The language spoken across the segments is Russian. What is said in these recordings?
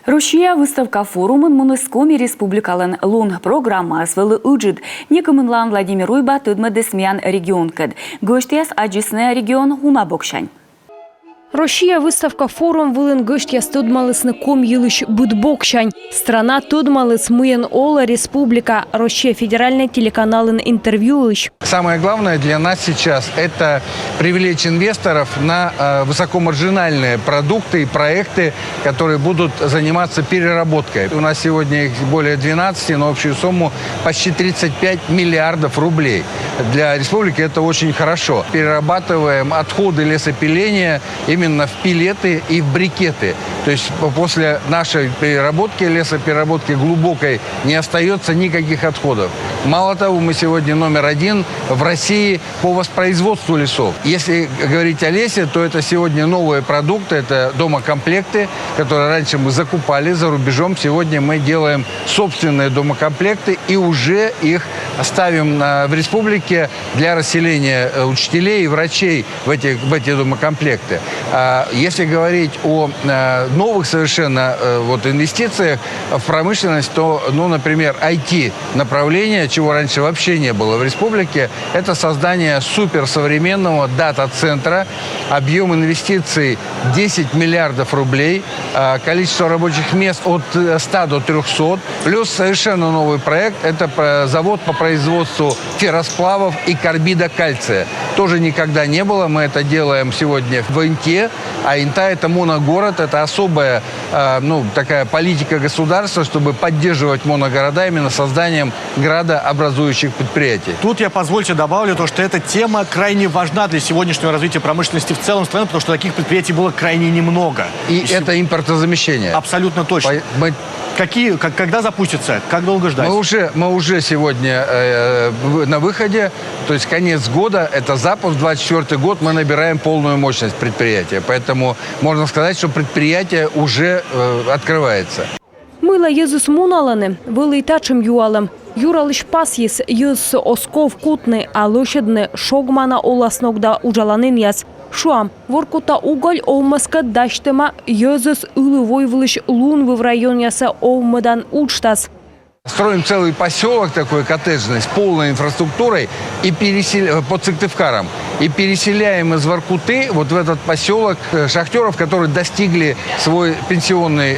Рушия выставка форумын Мунускоми республикалын лун программа свелы уджид. Некомынлан Владимир Уйба тудмадесмян регион кад. Гоштяс аджисне регион хума бокшань. Россия выставка форум вылын гоштья студмалысны ком елыш будбокшань. Страна тудмалыс мыен ола республика. Россия федеральный телеканалын интервьюыш. Самое главное для нас сейчас – это привлечь инвесторов на высокомаржинальные продукты и проекты, которые будут заниматься переработкой. У нас сегодня их более 12, на общую сумму почти 35 миллиардов рублей. Для республики это очень хорошо. Перерабатываем отходы лесопиления именно в пилеты и в брикеты. То есть после нашей переработки, лесопереработки глубокой, не остается никаких отходов. Мало того, мы сегодня номер один в России по воспроизводству лесов. Если говорить о лесе, то это сегодня новые продукты, это домокомплекты, которые раньше мы закупали за рубежом. Сегодня мы делаем собственные домокомплекты и уже их ставим в республике для расселения учителей и врачей в эти домокомплекты. Если говорить о новых совершенно инвестициях в промышленность, то, например, IT-направление, чего раньше вообще не было в республике, это создание суперсовременного дата-центра. Объем инвестиций 10 миллиардов рублей, количество рабочих мест от 100 до 300. Плюс совершенно новый проект – это завод по производству ферросплавов и карбида кальция. Тоже никогда не было. Мы это делаем сегодня в Инте. А Инта – это моногород, это особая такая политика государства, чтобы поддерживать моногорода именно созданием градообразующих предприятий. Тут я, позвольте, добавлю то, что эта тема крайне важна для сегодняшнего развития промышленности в целом страны, потому что таких предприятий было крайне немного. И это импортозамещение. Абсолютно точно. Когда запустится? Как долго ждать? Мы уже сегодня на выходе, то есть конец года, это запуск, 24 год, мы набираем полную мощность предприятия. Поэтому можно сказать, что предприятие уже открывается. Мыла езус муналаны, вылы тачем юалам. Юралыш пасьес ез осков кутны, а лошадны шогмана оласногда ужаланын яз. Шуам, воркута уголь олмаска даштыма езус улывой влыш лун в район яса олмадан учтас. Строим целый поселок такой коттеджный с полной инфраструктурой и под Сыктывкаром. И переселяем из Воркуты вот в этот поселок шахтеров, которые достигли свой пенсионный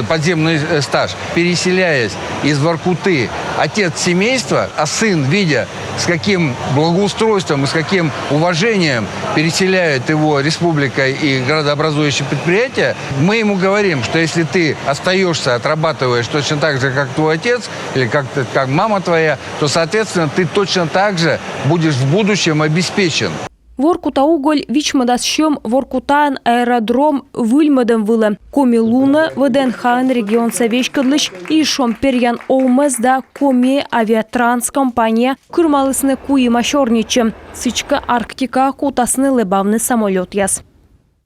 подземный стаж. Переселяясь из Воркуты, отец семейства, а сын, видя, с каким благоустройством и с каким уважением переселяет его республика и градообразующие предприятия, мы ему говорим, что если ты остаешься, отрабатываешь точно так же, как твой отец, или как мама твоя, то, соответственно, ты точно так же будешь в будущем обеспечен. Воркута уголь вичмадас щем воркутан аэродром выльмадам вылы. Коми луна ВДНХ регион Савечкадлыш и шомперьян оумезда коми авиатранс компания курмалысны куи мащорничем. Сычка Арктика кутасны лебавный самолет яс.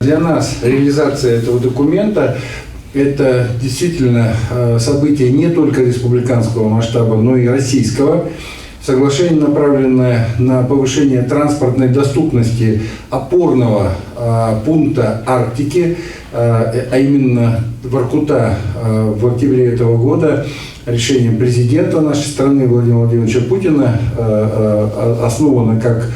Для нас реализация этого документа – это действительно событие не только республиканского масштаба, но и российского. Соглашение, направленное на повышение транспортной доступности опорного пункта Арктики, а именно Воркута в октябре этого года, решением президента нашей страны Владимира Владимировича Путина основано как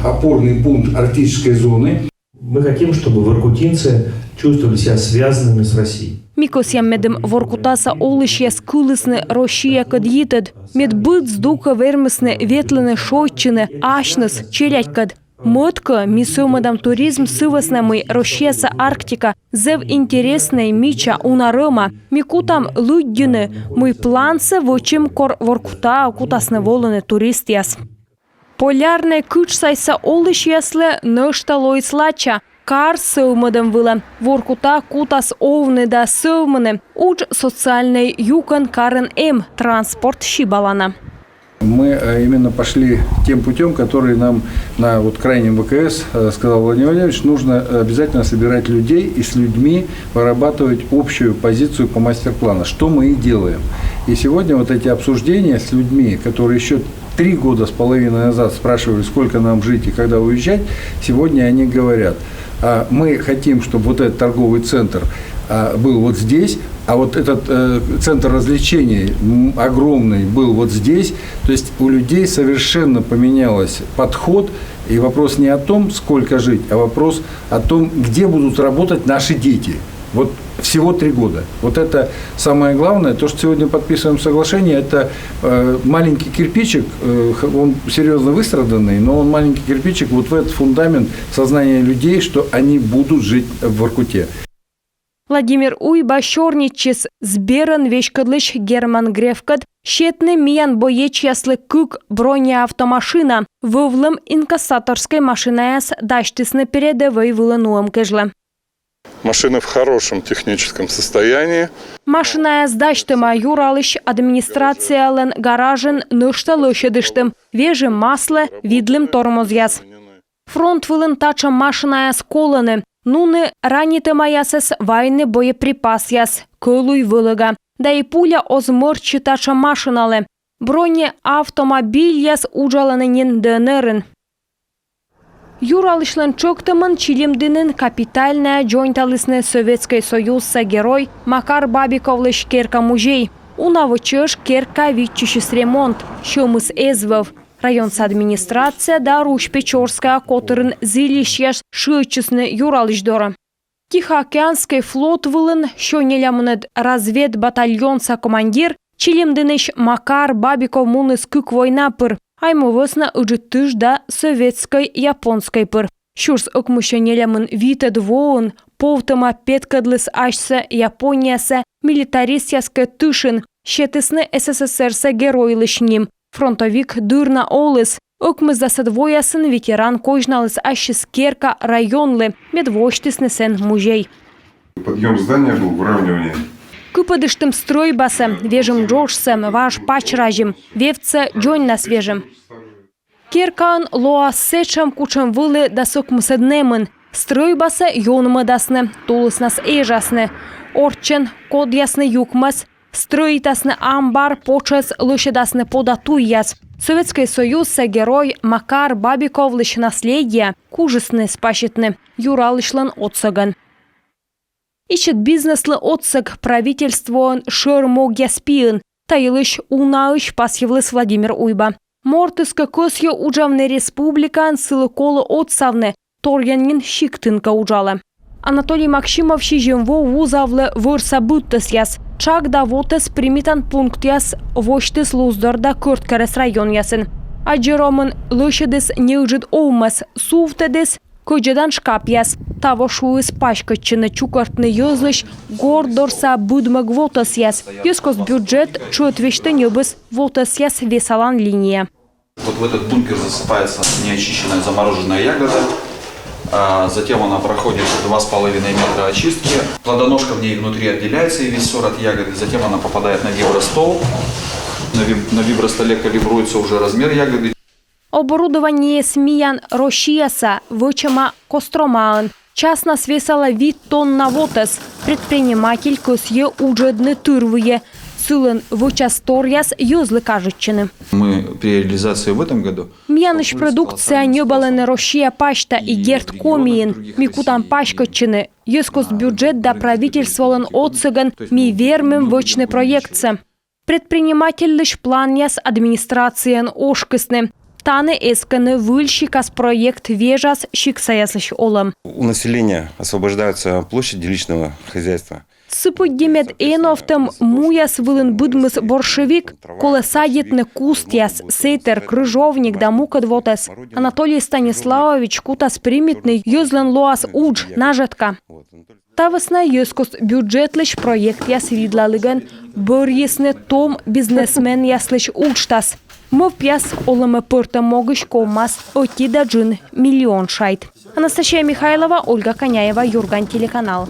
опорный пункт арктической зоны. Мы хотим, чтобы воркутинцы чувствовали себя связанными с Россией. Микосьям медем воркутаса олышья скулысны Россия кадьитед. Медбыт сдука вермысны ветлыны шойчины ашныс челядькад. Мотка мисомадам туризм сываснамый Россияса Арктика. Зев интересный мича унарыма. Микутам луддины. Мой плансы вочим кор воркута кутасны волыны турист яс. Полярный кыч сайса олышьяслы нöшталой слача. Кар сывмадам вылы. Воркута кутас овны да сывманы. Уч социальный юкан карен транспорт щибалана. Мы именно пошли тем путем, который нам на крайнем ВКС сказал Владимир Владимирович, нужно обязательно собирать людей и с людьми вырабатывать общую позицию по мастер-плану, что мы и делаем. И сегодня эти обсуждения с людьми, которые еще 3 года с половиной назад спрашивали, сколько нам жить и когда уезжать, сегодня они говорят, мы хотим, чтобы этот торговый центр был вот здесь, а вот этот центр развлечений огромный был вот здесь. То есть у людей совершенно поменялся подход. И вопрос не о том, сколько жить, а вопрос о том, где будут работать наши дети. Вот всего 3 года. Вот это самое главное. То, что сегодня подписываем соглашение, это маленький кирпичик, он серьезно выстраданный, но он маленький кирпичик вот в этот фундамент сознания людей, что они будут жить в Воркуте. Владимир Уйба шорничис зберен вешкадлыш Герман Грефкад щетны миян боеч яслы кук бронеавтомашина вывлым инкассаторской машинаяс даштысны передовой вылынуым кыжлы. Машина в хорошем техническом состоянии. Машинаяс даштыма юралыш администрациялын гаражын нышта лошадыштым, вежим маслы, видлым тормоз яс. Фронт вылын тача машинаяс колыны. Нуны ранитыма ясыс вайны боеприпас яс, кылуй вылыга. Да и пуля озмыр читача машиналы. Броне автомобиль яс уджаланынын дынырын. Юралышлын чоктымын чилимдынын капитальная джойнталысны Советский Союзса герой Макар Бабиковлыш керка музей. Унавычыш керка витчищис ремонт, шумыс эзвов. Районс администрация да Руш-Печорская котырын зилищеш шычысны юралыждора. Тихоокеанский флот вылын шөнелямынед разведбатальонса командир чилимдыныш Макар Бабиков муныс күк война пыр. Аймовысна ыжыттыш да советской японской пыр. Шурс ыкмышенелямын витед воун, повтыма петкадлыс ашса Японияса милитарист яске тышын, щетысны СССРса геройлышним. Фронтовик дырна олыс. Ыкмыз засадвоясын ветеран кожналыс ашис керка районлы, медвоштыснесен музей. Подъем здания был, выравнивание. Кыпадыштым стройбасы, вежим джошсем, ваш пачражим, вевца джонь на свежим. Керкан лоа сечам кучам вылы да сокмыседнемын. Стройбасы йонмыдасны, тулыснас эжасны. Орчен код ясны юкмас. Строитасны амбар почес лышедасны податуяс. Советский Союзса герой Макар Бабиковлыш наследие кужесны спащитны. Юралышлын отсаган. Ищет бизнеслы отсаг правительствуан шырмог яспиын. Тайылыш унаыш пасхивлыс Владимир Уйба. Мортыска көсье уджавны республикан сылы колы отсавны. Торянин щиктынка уджалы. Анатолий Максимов шижемво вузавлы вырса буттыс яс. Чак да вотес примитан пункт яс воштыс луздорда кырткарес район ясын. Аджеромын лышедес неужит оумас суфтедес көджедан шкап яс. Таво шуыс пашкачыны чукартны ёзлыш гордорса будмаг вотес яс. Ёскос бюджет чуэтвешты небыс вотес яс весалан линия. Вот в этот бункер засыпается неочищенная замороженная ягода. Затем она проходит 2,5 метра очистки. Плодоножка в ней внутри отделяется и весь сор от ягоды. Затем она попадает на вибростол. На вибростоле калибруется уже размер ягоды. Оборудование смиян Рошияса вычема Костромаан. Частно свесала вид тонн на вотес. Предприниматель көсье уджедны тырвые. Сылын вычасторяс юзлы кажеччыны. Мы при реализации в этом году... Мияныш продукция небалыны Рошия пашта и герт комиен. Микутан пашкачыны. Ёскос бюджет да правительстволын отсыган ми вермим вычны проектсы. Предприниматель лишь план яс администрациян ошкысны. Таны эсканы выльщикас проект вежас щиксаяслыш олам. У населения освобождаются площади личного хозяйства. Сыпыддемет энофтым муяс вылын будмыс боршевик, колесадетны кустяс, сейтер, крыжовник да мукадвотес. Анатолий Станиславович кутас приметный юзлен лоас удж нажетка. Тавысна ёскос бюджетлыш проект яс видлалыган, бөрьесны том бизнесмен яслыш уджтас. Мов пьяс олымы пырта могыш колмас оти да джин миллион шайт. Анастасия Михайлова, Ольга Коняева, Юрган, телеканал.